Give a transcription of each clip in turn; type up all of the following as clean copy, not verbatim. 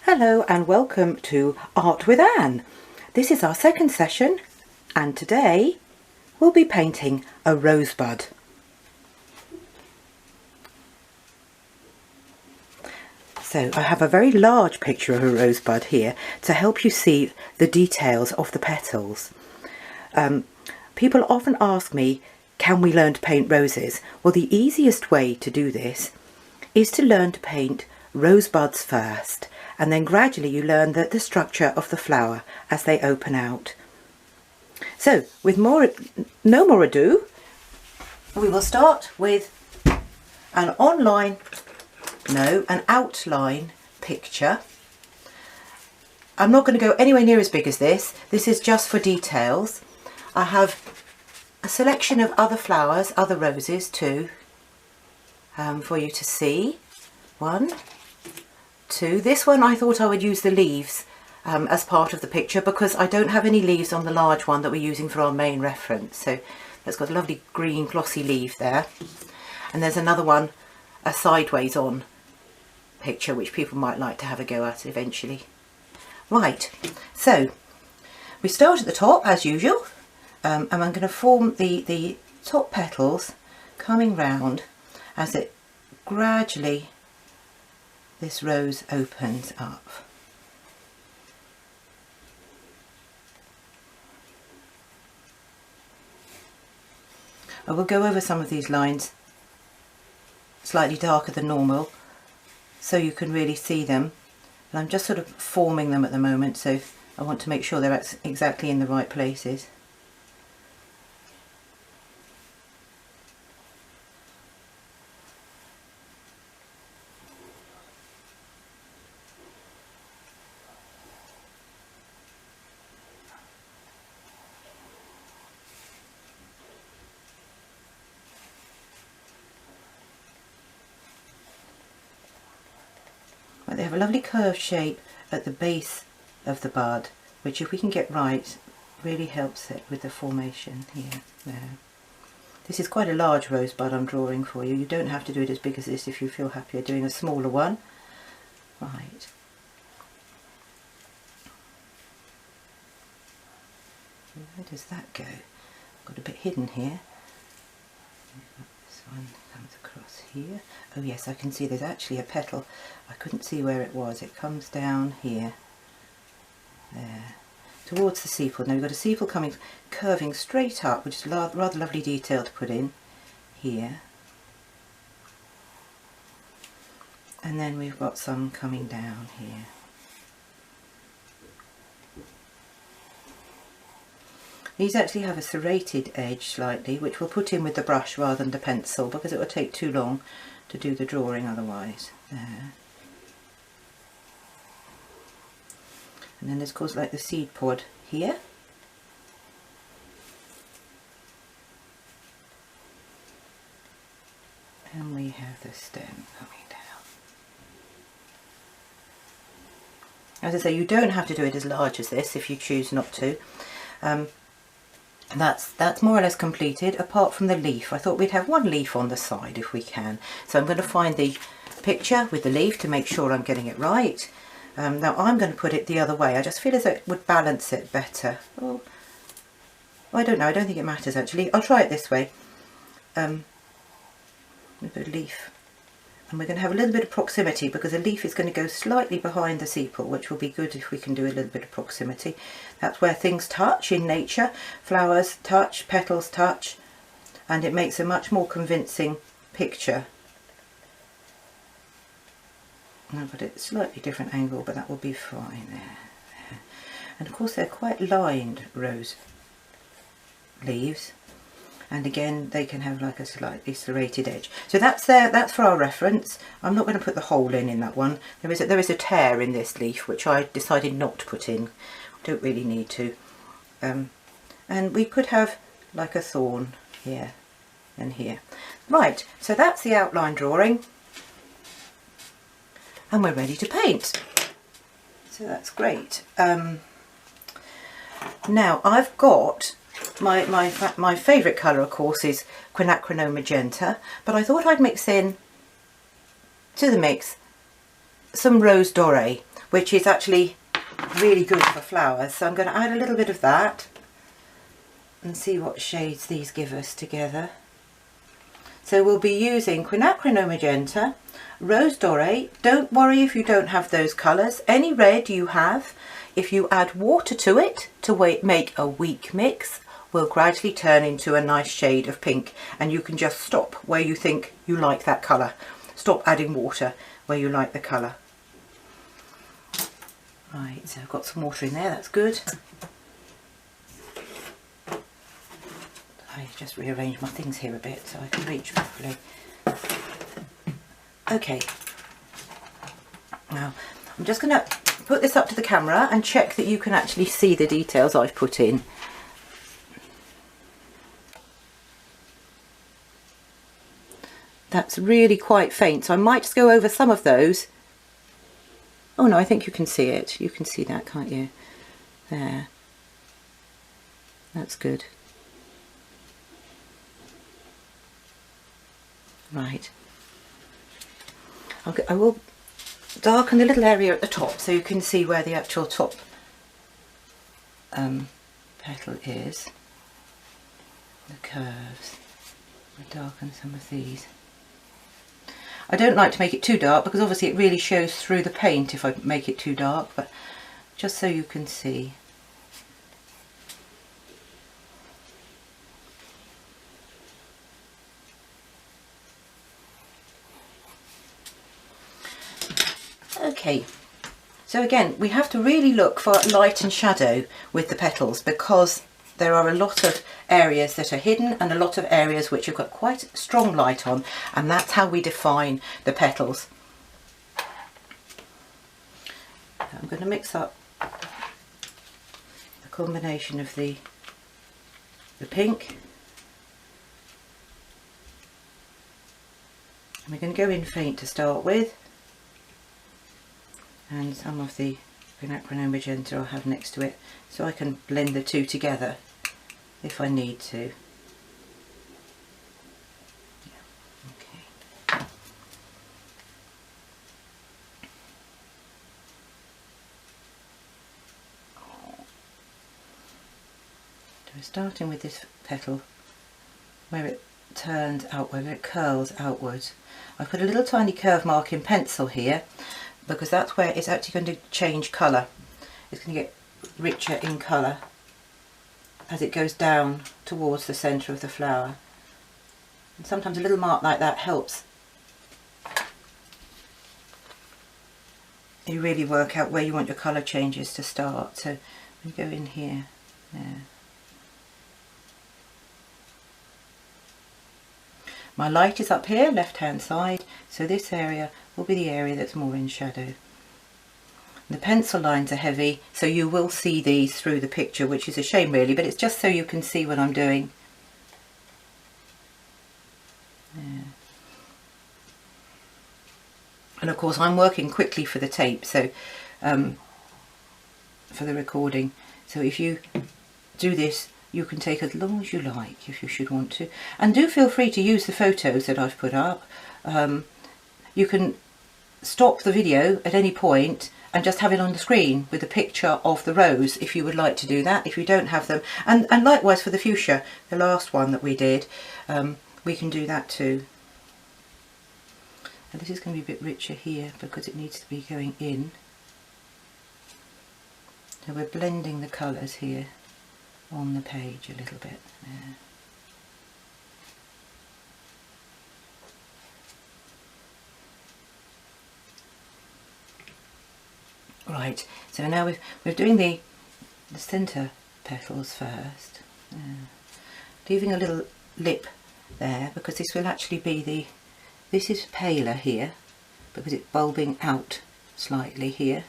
Hello and welcome to Art with Anne. This is our second session and today we'll be painting a rosebud. So I have a very large picture of a rosebud here to help you see the details of the petals. People often ask me, can we learn to paint roses? Well, the easiest way to do this is to learn to paint rosebuds first, and then gradually you learn the structure of the flower as they open out. So with no more ado, we will start with an outline picture. I'm not going to go anywhere near as big as this. This is just for details. I have a selection of other flowers, other roses too, for you to see. 1, 2. This one I thought I would use the leaves as part of the picture because I don't have any leaves on the large one that we're using for our main reference. So that's got a lovely green glossy leaf there. And there's another one, a sideways on picture, which people might like to have a go at eventually. Right, so we start at the top as usual, and I'm going to form the top petals coming round as it gradually this rose opens up. I will go over some of these lines slightly darker than normal so you can really see them, and I'm just sort of forming them at the moment, so I want to make sure they're exactly in the right places. They have a lovely curved shape at the base of the bud, which if we can get right really helps it with the formation here. There. This is quite a large rosebud I'm drawing for you. You don't have to do it as big as this if you feel happier doing a smaller one. Right. Where does that go? Got a bit hidden here. This one comes across here. Oh yes, I can see there's actually a petal. I couldn't see where it was. It comes down here, there, towards the sepal. Now we've got a sepal curving straight up, which is a rather lovely detail to put in here. And then we've got some coming down here. These actually have a serrated edge slightly, which we'll put in with the brush rather than the pencil because it will take too long to do the drawing otherwise. There. And then there's of course like the seed pod here. And we have the stem coming down. As I say, you don't have to do it as large as this if you choose not to. That's more or less completed apart from the leaf. I thought we'd have one leaf on the side if we can. So I'm going to find the picture with the leaf to make sure I'm getting it right. Now I'm going to put it the other way. I just feel as though it would balance it better. Oh, I don't know. I don't think it matters actually. I'll try it this way. With a leaf. And we're going to have a little bit of proximity because a leaf is going to go slightly behind the sepal, which will be good if we can do a little bit of proximity. That's where things touch in nature. Flowers touch, petals touch, and it makes a much more convincing picture. I've got it at a slightly different angle, but that will be fine there. And of course they're quite lined rose leaves. And again they can have like a slightly serrated edge. So that's for our reference. I'm not going to put the hole in that one. There is a tear in this leaf which I decided not to put in. Don't really need to. And we could have like a thorn here and here. Right, so that's the outline drawing. And we're ready to paint. So that's great. Now I've got my favourite colour of course is quinacridone magenta, but I thought I'd mix in to the mix some rose doré, which is actually really good for flowers. So I'm going to add a little bit of that and see what shades these give us together. So we'll be using Quinacridone Magenta, Rose Doré. Don't worry if you don't have those colours. Any red you have, if you add water to it to make a weak mix, will gradually turn into a nice shade of pink, and you can just stop where you think you like that colour. Stop adding water where you like the colour. Right, so I've got some water in there, that's good. I just rearrange my things here a bit so I can reach properly. Okay, now I'm just going to put this up to the camera and check that you can actually see the details I've put in. That's really quite faint, so I might just go over some of those. Oh no, I think you can see it. You can see that, can't you? There. That's good. Right. I will darken the little area at the top so you can see where the actual top petal is. The curves. I'll darken some of these. I don't like to make it too dark because obviously it really shows through the paint if I make it too dark, but just so you can see. Okay, so again we have to really look for light and shadow with the petals because there are a lot of areas that are hidden and a lot of areas which have got quite strong light on, and that's how we define the petals. I'm going to mix up the combination of the pink, and we're going to go in faint to start with, and some of the Quinacridone Magenta I'll have next to it, so I can blend the two together if I need to. Yeah, okay. So we're starting with this petal where it turns outward, where it curls outwards. I put a little tiny curve mark in pencil here because that's where it's actually going to change colour. It's going to get richer in colour as it goes down towards the centre of the flower. And sometimes a little mark like that helps you really work out where you want your colour changes to start. So we go in here, there. My light is up here, left hand side, so this area will be the area that's more in shadow. The pencil lines are heavy, so you will see these through the picture, which is a shame really, but it's just so you can see what I'm doing. Yeah. And of course I'm working quickly for the tape, so for the recording, so if you do this you can take as long as you like if you should want to, and do feel free to use the photos that I've put up. You can stop the video at any point and just have it on the screen with a picture of the rose if you would like to do that, if you don't have them, and likewise for the fuchsia, the last one that we did, we can do that too. And this is going to be a bit richer here because it needs to be going in, so we're blending the colours here on the page a little bit there. Right, so now we're doing the centre petals first, leaving a little lip there because this will actually be this is paler here because it's bulbing out slightly here.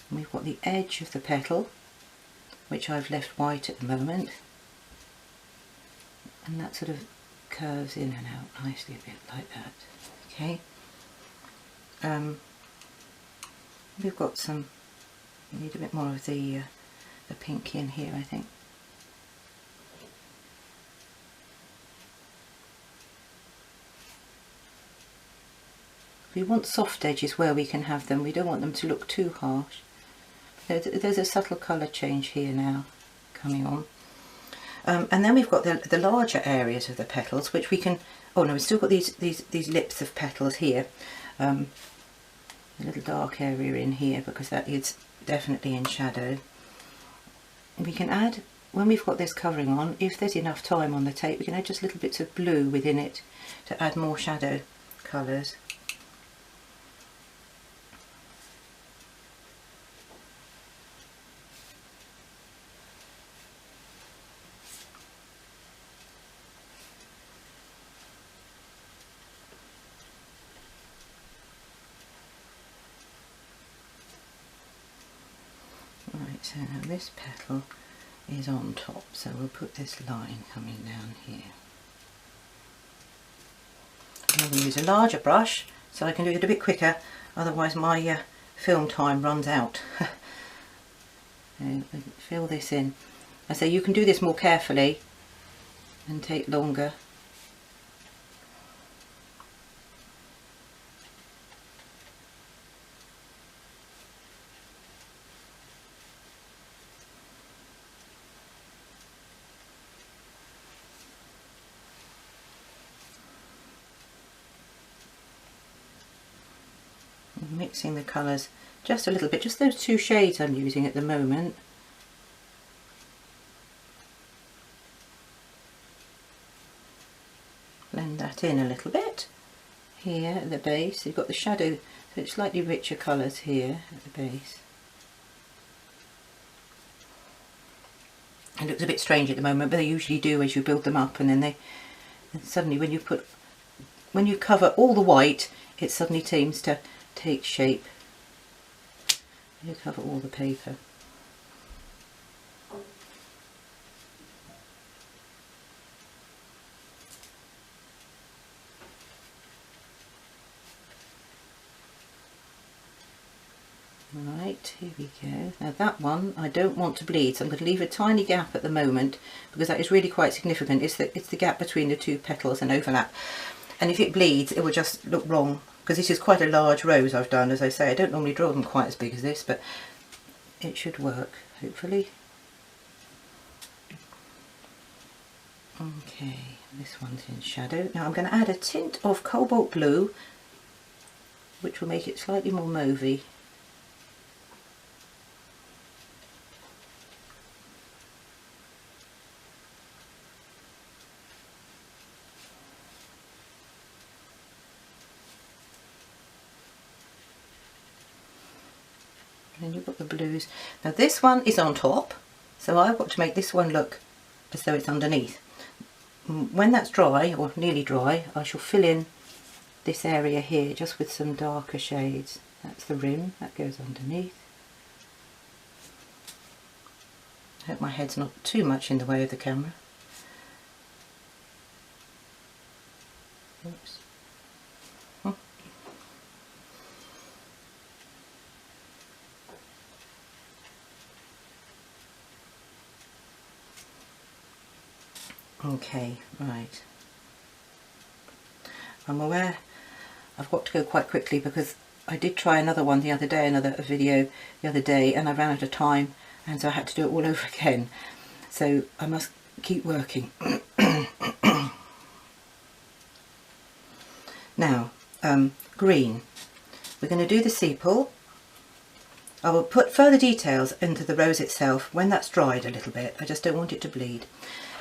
And we've got the edge of the petal, which I've left white at the moment, and that sort of curves in and out nicely a bit like that. Okay. We've got some, we need a bit more of the pink in here, I think. We want soft edges where we can have them. We don't want them to look too harsh. There's a subtle colour change here now coming on. And then we've got the larger areas of the petals, which we can, oh no, we've still got these lips of petals here. A little dark area in here because that is definitely in shadow. We can add, when we've got this covering on, if there's enough time on the tape, we can add just little bits of blue within it to add more shadow colours. Right, so now this petal is on top, so we'll put this line coming down here. I'm going to use a larger brush so I can do it a bit quicker, otherwise my film time runs out. So fill this in. I say you can do this more carefully and take longer. Mixing the colours just a little bit, just those two shades I'm using at the moment. Blend that in a little bit. Here at the base, you've got the shadow, so it's slightly richer colours here at the base. It looks a bit strange at the moment, but they usually do as you build them up, and then suddenly when you cover all the white, it suddenly seems to take shape. You cover all the paper. Right, here we go. Now that one I don't want to bleed, so I'm going to leave a tiny gap at the moment because that is really quite significant. It's the gap between the two petals and overlap. And if it bleeds, it will just look wrong, because this is quite a large rose I've done. As I say, I don't normally draw them quite as big as this, but it should work, hopefully. Okay, this one's in shadow. Now I'm going to add a tint of cobalt blue, which will make it slightly more mauvey. And you've got the blues. Now this one is on top, so I've got to make this one look as though it's underneath. When that's dry, or nearly dry, I shall fill in this area here just with some darker shades. That's the rim, that goes underneath. I hope my head's not too much in the way of the camera. Oops. Okay, right. I'm aware I've got to go quite quickly because I did try another one the other day, another video the other day, and I ran out of time, and so I had to do it all over again. So I must keep working. Now, green. We're going to do the sepal. I will put further details into the rose itself when that's dried a little bit. I just don't want it to bleed.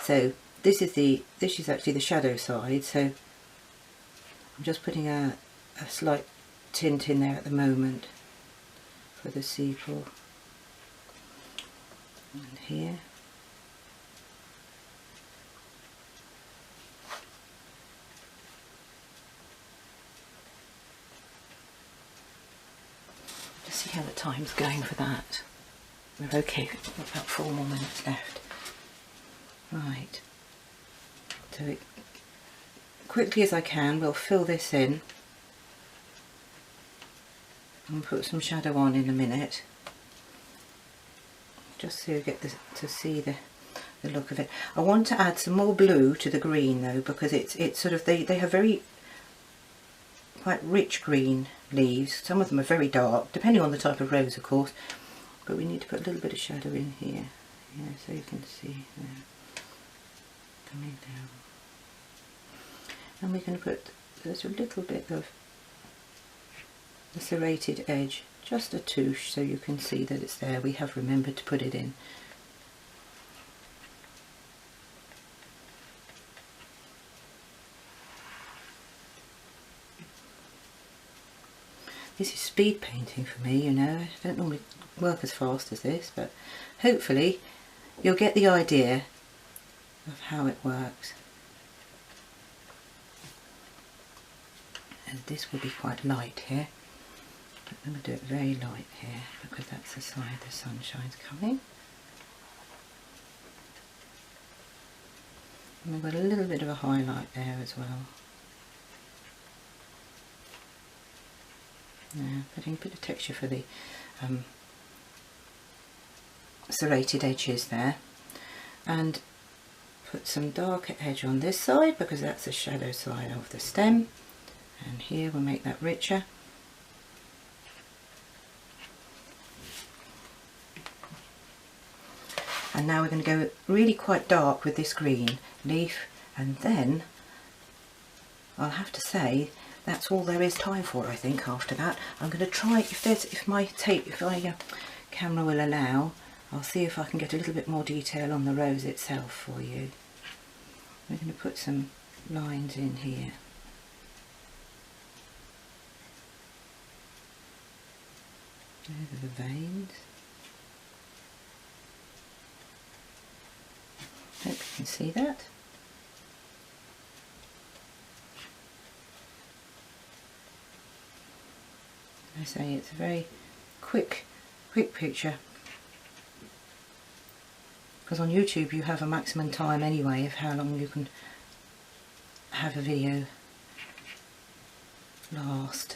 So this is actually the shadow side, so I'm just putting a slight tint in there at the moment for the sepal. And here. Just see how the time's going for that. We're okay, we've got about 4 more minutes left. Right. So quickly as I can, we'll fill this in and put some shadow on in a minute, just so you get to see the look of it. I want to add some more blue to the green though, because it's sort of, they have very quite rich green leaves. Some of them are very dark, depending on the type of rose of course, but we need to put a little bit of shadow in here, yeah, so you can see there, coming down. And we're going to put, there's a little bit of the serrated edge, just a touche, so you can see that it's there. We have remembered to put it in. This is speed painting for me, you know. I don't normally work as fast as this, but hopefully you'll get the idea of how it works. And this will be quite light here. I'm going to do it very light here because that's the side the sunshine's coming. And we've got a little bit of a highlight there as well. Yeah, putting a bit of texture for the serrated edges there, and put some darker edge on this side because that's the shadow side of the stem, and here we'll make that richer. And now we're going to go really quite dark with this green leaf, and then I'll have to say that's all there is time for, I think. After that I'm going to try, if my camera will allow, I'll see if I can get a little bit more detail on the rose itself for you. We're going to put some lines in here. Those are the veins. Hope you can see that. I say it's a very quick picture, because on YouTube you have a maximum time anyway of how long you can have a video last.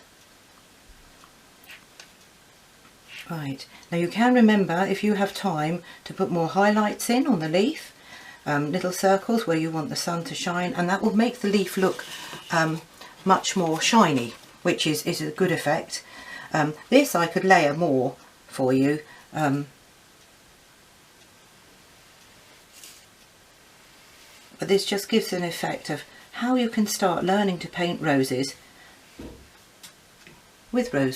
Right, now you can remember, if you have time, to put more highlights in on the leaf, little circles where you want the sun to shine, and that will make the leaf look much more shiny, which is a good effect. This I could layer more for you, but this just gives an effect of how you can start learning to paint roses with rose